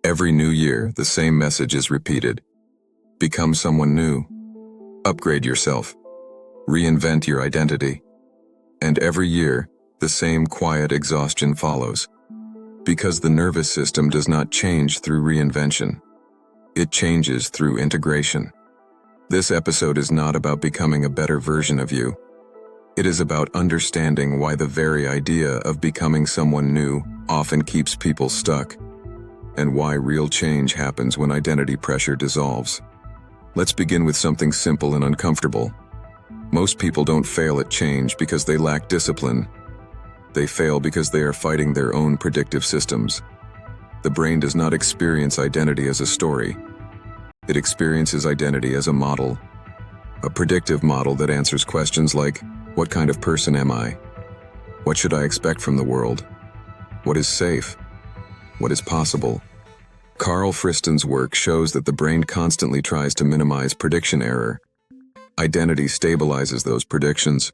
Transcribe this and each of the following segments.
Every new year, the same message is repeated. Become someone new. Upgrade yourself. Reinvent your identity. And every year, the same quiet exhaustion follows. Because the nervous system does not change through reinvention. It changes through integration. This episode is not about becoming a better version of you. It is about understanding why the very idea of becoming someone new often keeps people stuck, and why real change happens when identity pressure dissolves. Let's begin with something simple and uncomfortable. Most people don't fail at change because they lack discipline. They fail because they are fighting their own predictive systems. The brain does not experience identity as a story. It experiences identity as a model. A predictive model that answers questions like, what kind of person am I? What should I expect from the world? What is safe? What is possible? Carl Friston's work shows that the brain constantly tries to minimize prediction error. Identity stabilizes those predictions.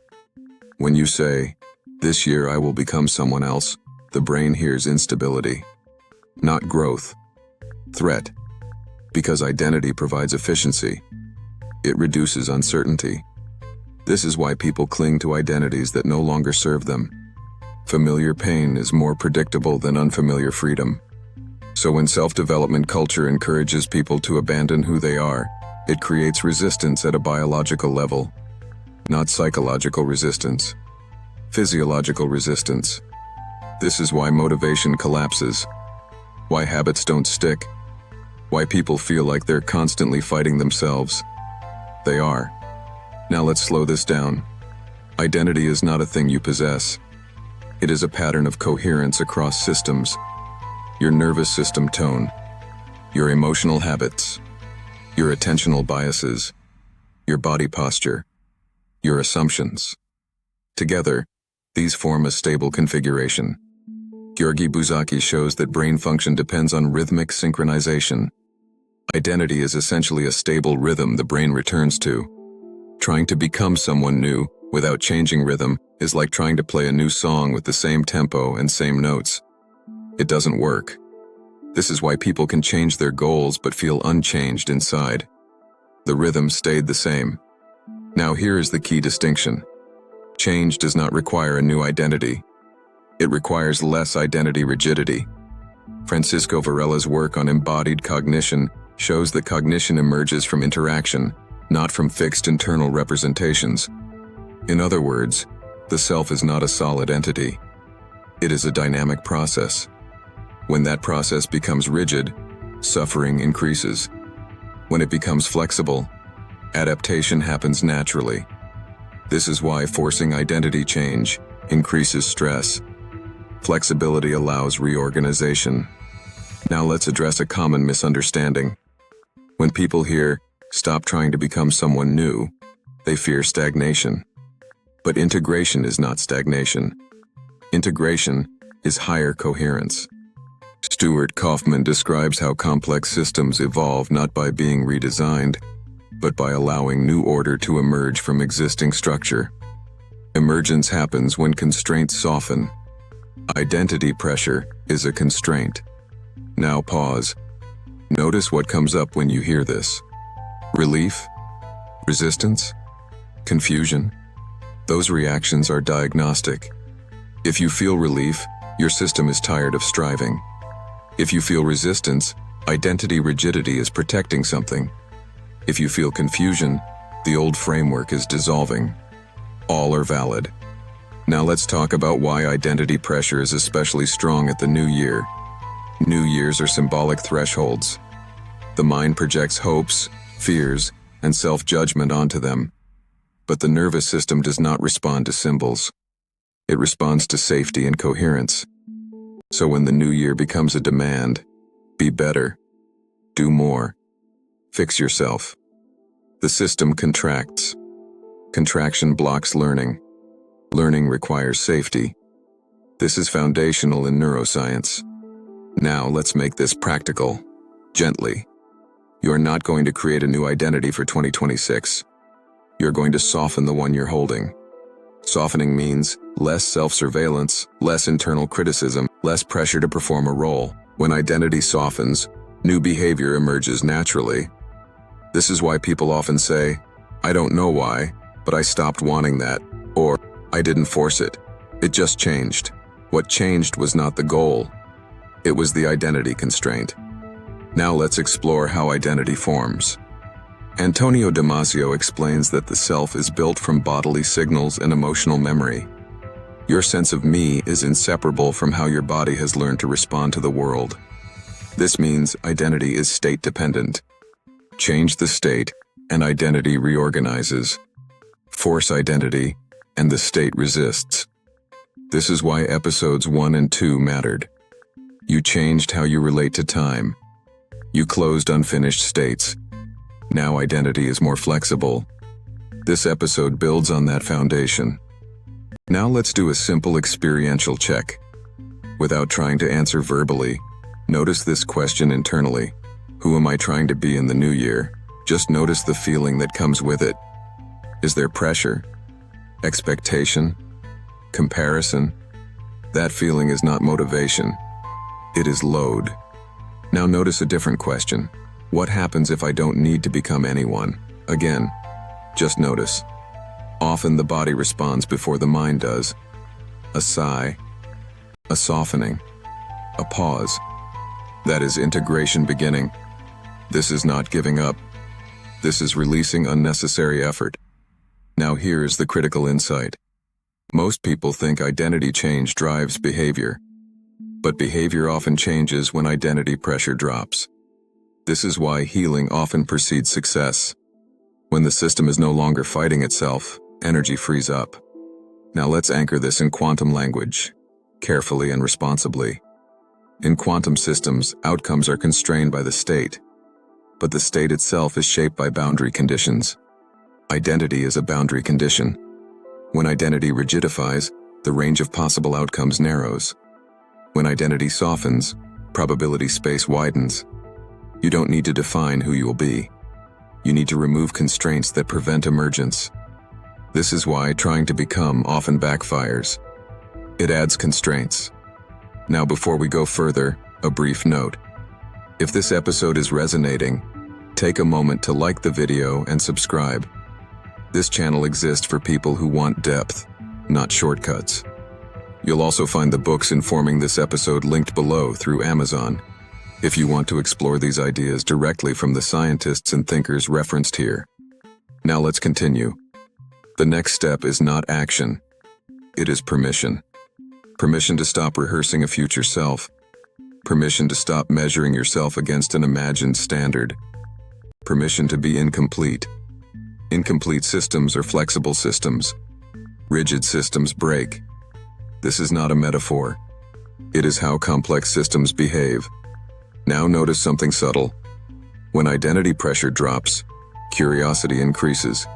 When you say, "This year I will become someone else," the brain hears instability, not growth. Threat. Because identity provides efficiency. It reduces uncertainty. This is why people cling to identities that no longer serve them. Familiar pain is more predictable than unfamiliar freedom. So when self-development culture encourages people to abandon who they are, it creates resistance at a biological level. Not psychological resistance. Physiological resistance. This is why motivation collapses. Why habits don't stick. Why people feel like they're constantly fighting themselves. They are. Now let's slow this down. Identity is not a thing you possess. It is a pattern of coherence across systems. Your nervous system tone, your emotional habits, your attentional biases, your body posture, your assumptions. Together, these form a stable configuration. Georgi Buzaki shows that brain function depends on rhythmic synchronization. Identity is essentially a stable rhythm the brain returns to. Trying to become someone new without changing rhythm is like trying to play a new song with the same tempo and same notes. It doesn't work. This is why people can change their goals but feel unchanged inside. The rhythm stayed the same. Now here is the key distinction. Change does not require a new identity. It requires less identity rigidity. Francisco Varela's work on embodied cognition shows that cognition emerges from interaction, not from fixed internal representations. In other words, the self is not a solid entity. It is a dynamic process. When that process becomes rigid, suffering increases. When it becomes flexible, adaptation happens naturally. This is why forcing identity change increases stress. Flexibility allows reorganization. Now let's address a common misunderstanding. When people hear, "Stop trying to become someone new," they fear stagnation. But integration is not stagnation. Integration is higher coherence. Stuart Kaufman describes how complex systems evolve not by being redesigned, but by allowing new order to emerge from existing structure. Emergence happens when constraints soften. Identity pressure is a constraint. Now pause. Notice what comes up when you hear this. Relief? Resistance? Confusion? Those reactions are diagnostic. If you feel relief, your system is tired of striving. If you feel resistance, identity rigidity is protecting something. If you feel confusion, the old framework is dissolving. All are valid. Now let's talk about why identity pressure is especially strong at the new year. New years are symbolic thresholds. The mind projects hopes, fears, and self-judgment onto them. But the nervous system does not respond to symbols. It responds to safety and coherence. So when the new year becomes a demand, be better, do more, fix yourself, the system contracts. Contraction blocks learning. Learning requires safety. This is foundational in neuroscience. Now let's make this practical, gently. You are not going to create a new identity for 2026. You're going to soften the one you're holding. Softening means less self-surveillance, less internal criticism, less pressure to perform a role. When identity softens, new behavior emerges naturally. This is why people often say, "I don't know why, but I stopped wanting that," or "I didn't force it. It just changed." What changed was not the goal. It was the identity constraint. Now let's explore how identity forms. Antonio Damasio explains that the self is built from bodily signals and emotional memory. Your sense of me is inseparable from how your body has learned to respond to the world. This means identity is state-dependent. Change the state, and identity reorganizes. Force identity, and the state resists. This is why episodes 1 and 2 mattered. You changed how you relate to time. You closed unfinished states. Now identity is more flexible. This episode builds on that foundation. Now let's do a simple experiential check. Without trying to answer verbally, notice this question internally. Who am I trying to be in the new year? Just notice the feeling that comes with it. Is there pressure? Expectation? Comparison? That feeling is not motivation. It is load. Now notice a different question. What happens if I don't need to become anyone? Again, just notice. Often the body responds before the mind does. A sigh, a softening, a pause. That is integration beginning. This is not giving up. This is releasing unnecessary effort. Now here is the critical insight. Most people think identity change drives behavior. But behavior often changes when identity pressure drops. This is why healing often precedes success. When the system is no longer fighting itself, energy frees up. Now let's anchor this in quantum language, carefully and responsibly. In quantum systems, outcomes are constrained by the state, but the state itself is shaped by boundary conditions. Identity is a boundary condition. When identity rigidifies, the range of possible outcomes narrows. When identity softens, probability space widens. You don't need to define who you will be. You need to remove constraints that prevent emergence. This is why trying to become often backfires. It adds constraints. Now before we go further, a brief note. If this episode is resonating, take a moment to like the video and subscribe. This channel exists for people who want depth, not shortcuts. You'll also find the books informing this episode linked below through Amazon, if you want to explore these ideas directly from the scientists and thinkers referenced here. Now let's continue. The next step is not action. It is permission. Permission to stop rehearsing a future self. Permission to stop measuring yourself against an imagined standard. Permission to be incomplete. Incomplete systems are flexible systems. Rigid systems break. This is not a metaphor. It is how complex systems behave. Now notice something subtle. When identity pressure drops, curiosity increases.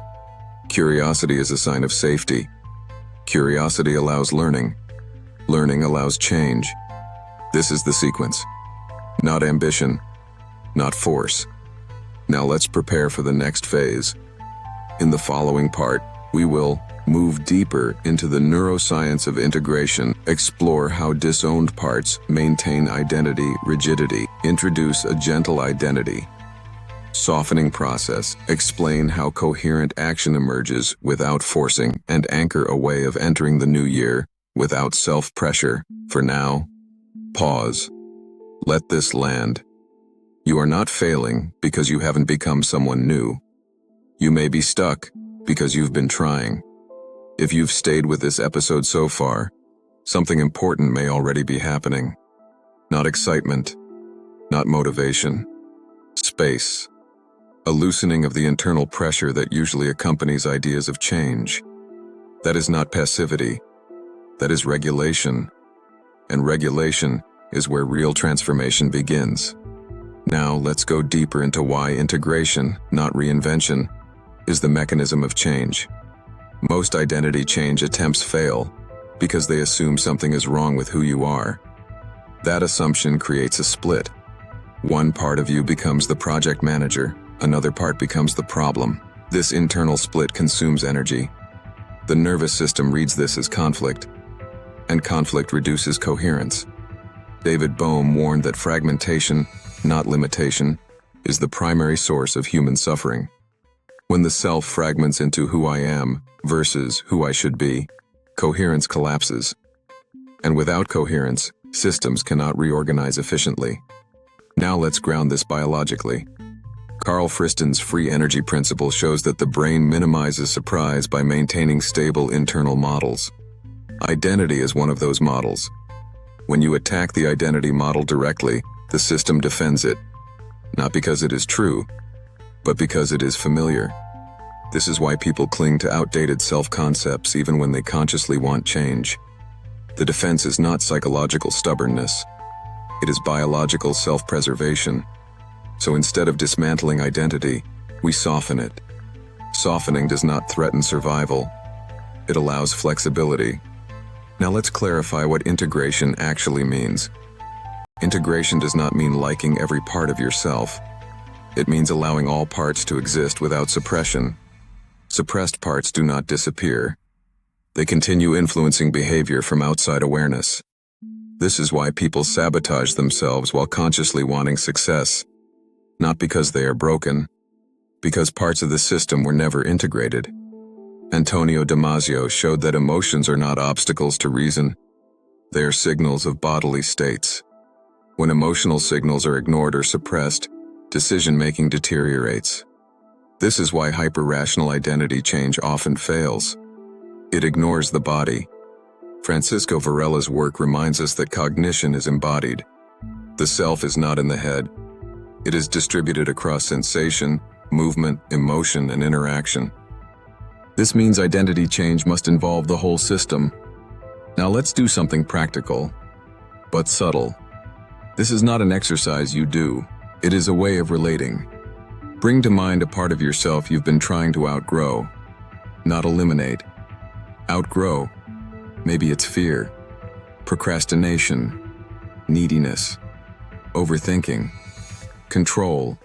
Curiosity is a sign of safety. Curiosity allows learning. Learning allows change. This is the sequence. Not ambition, not force. Now let's prepare for the next phase. In the following part, we will move deeper into the neuroscience of integration, explore how disowned parts maintain identity rigidity, introduce a gentle identity softening process, explain how coherent action emerges without forcing, and anchor a way of entering the new year without self-pressure. For now, pause. Let this land. You are not failing because you haven't become someone new. You may be stuck because you've been trying. If you've stayed with this episode so far, something important may already be happening. Not excitement, not motivation. Space. A loosening of the internal pressure that usually accompanies ideas of change. That is not passivity. That is regulation. And regulation is where real transformation begins. Now let's go deeper into why integration, not reinvention, is the mechanism of change. Most identity change attempts fail because they assume something is wrong with who you are. That assumption creates a split. One part of you becomes the project manager, another part becomes the problem. This internal split consumes energy. The nervous system reads this as conflict, and conflict reduces coherence. David Bohm warned that fragmentation, not limitation, is the primary source of human suffering. When the self fragments into who I am versus who I should be, coherence collapses. And without coherence, systems cannot reorganize efficiently. Now let's ground this biologically. Carl Friston's free energy principle shows that the brain minimizes surprise by maintaining stable internal models. Identity is one of those models. When you attack the identity model directly, the system defends it, not because it is true, but because it is familiar. This is why people cling to outdated self-concepts even when they consciously want change. The defense is not psychological stubbornness. It is biological self-preservation. So instead of dismantling identity, we soften it. Softening does not threaten survival. It allows flexibility. Now let's clarify what integration actually means. Integration does not mean liking every part of yourself. It means allowing all parts to exist without suppression. Suppressed parts do not disappear. They continue influencing behavior from outside awareness. This is why people sabotage themselves while consciously wanting success. Not because they are broken, because parts of the system were never integrated. Antonio Damasio showed that emotions are not obstacles to reason. They are signals of bodily states. When emotional signals are ignored or suppressed, decision-making deteriorates. This is why hyper-rational identity change often fails. It ignores the body. Francisco Varela's work reminds us that cognition is embodied. The self is not in the head. It is distributed across sensation, movement, emotion, and interaction. This means identity change must involve the whole system. Now let's do something practical, but subtle. This is not an exercise you do. It is a way of relating. Bring to mind a part of yourself you've been trying to outgrow, not eliminate. Outgrow. Maybe it's fear, procrastination, neediness, overthinking, control.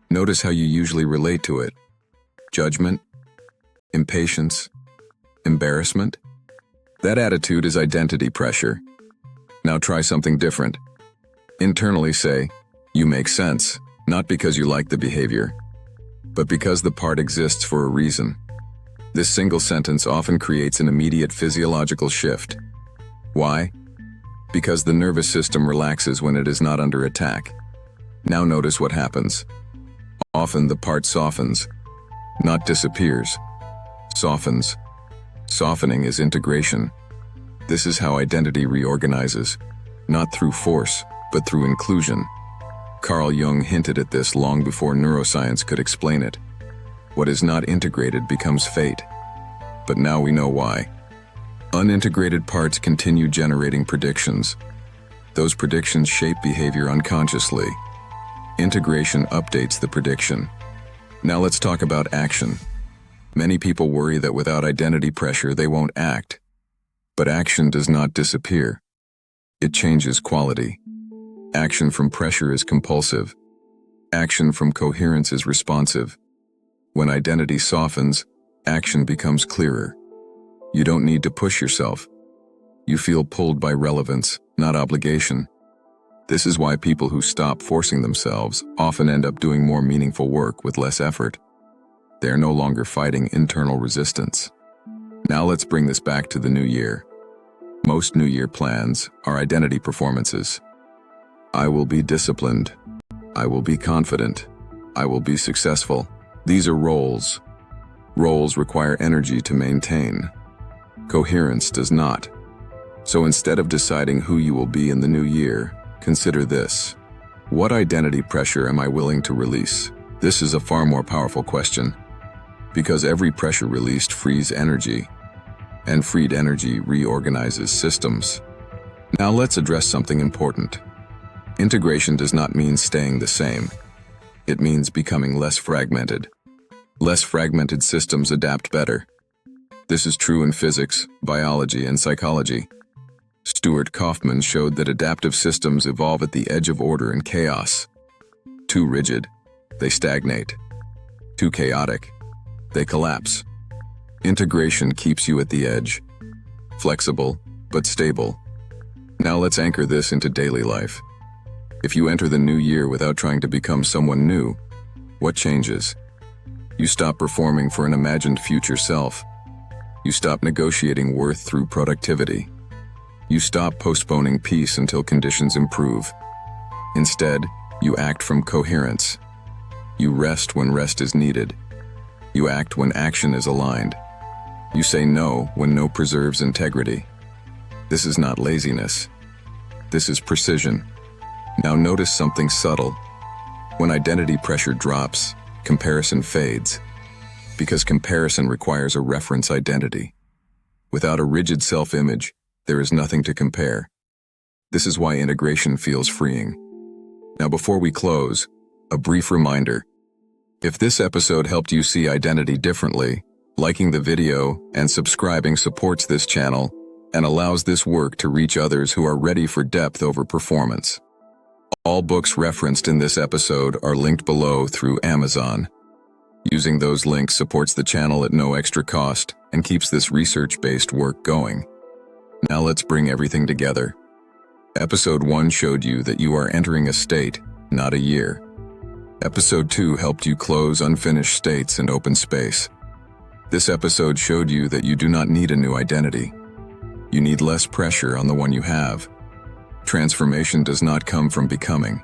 Notice how you usually relate to it. Judgment, impatience, embarrassment. That attitude is identity pressure. Now try something different. Internally say, "You make sense," not because you like the behavior, but because the part exists for a reason. This single sentence often creates an immediate physiological shift. Why? Because the nervous system relaxes when it is not under attack. Now notice what happens. Often the part softens, not disappears. Softens. Softening is integration. This is how identity reorganizes, not through force, but through inclusion. Carl Jung hinted at this long before neuroscience could explain it. What is not integrated becomes fate. But now we know why. Unintegrated parts continue generating predictions. Those predictions shape behavior unconsciously. Integration updates the prediction. Now let's talk about action. Many people worry that without identity pressure they won't act. But action does not disappear. It changes quality. Action from pressure is compulsive. Action from coherence is responsive. When identity softens, action becomes clearer. You don't need to push yourself. You feel pulled by relevance, not obligation. This is why people who stop forcing themselves often end up doing more meaningful work with less effort. They are no longer fighting internal resistance. Now let's bring this back to the new year. Most New Year plans are identity performances. I will be disciplined. I will be confident. I will be successful. These are roles. Roles require energy to maintain. Coherence does not. So instead of deciding who you will be in the new year, consider this. What identity pressure am I willing to release? This is a far more powerful question, because every pressure released frees energy, and freed energy reorganizes systems. Now let's address something important. Integration does not mean staying the same. It means becoming less fragmented. Less fragmented systems adapt better. This is true in physics, biology, and psychology. Stuart Kaufman showed that adaptive systems evolve at the edge of order and chaos. Too rigid, they stagnate. Too chaotic, they collapse. Integration keeps you at the edge, flexible, but stable. Now let's anchor this into daily life. If you enter the new year without trying to become someone new, what changes? You stop performing for an imagined future self. You stop negotiating worth through productivity. You stop postponing peace until conditions improve. Instead, you act from coherence. You rest when rest is needed. You act when action is aligned. You say no when no preserves integrity. This is not laziness. This is precision. Now notice something subtle. When identity pressure drops, comparison fades. Because comparison requires a reference identity. Without a rigid self-image, there is nothing to compare. This is why integration feels freeing. Now before we close, a brief reminder. If this episode helped you see identity differently, liking the video and subscribing supports this channel and allows this work to reach others who are ready for depth over performance. All books referenced in this episode are linked below through Amazon. Using those links supports the channel at no extra cost and keeps this research-based work going. Now let's bring everything together. Episode 1 showed you that you are entering a state, not a year. Episode 2 helped you close unfinished states and open space. This episode showed you that you do not need a new identity. You need less pressure on the one you have. Transformation does not come from becoming.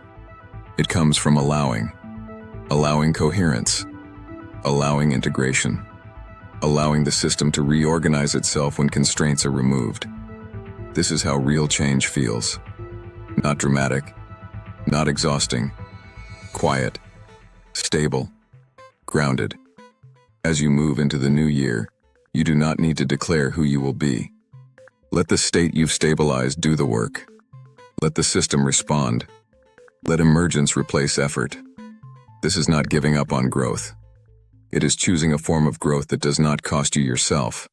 It comes from allowing. Allowing coherence. Allowing integration. Allowing the system to reorganize itself when constraints are removed. This is how real change feels. Not dramatic. Not exhausting. Quiet. Stable. Grounded. As you move into the new year, you do not need to declare who you will be. Let the state you've stabilized do the work. Let the system respond. Let emergence replace effort. This is not giving up on growth. It is choosing a form of growth that does not cost you yourself.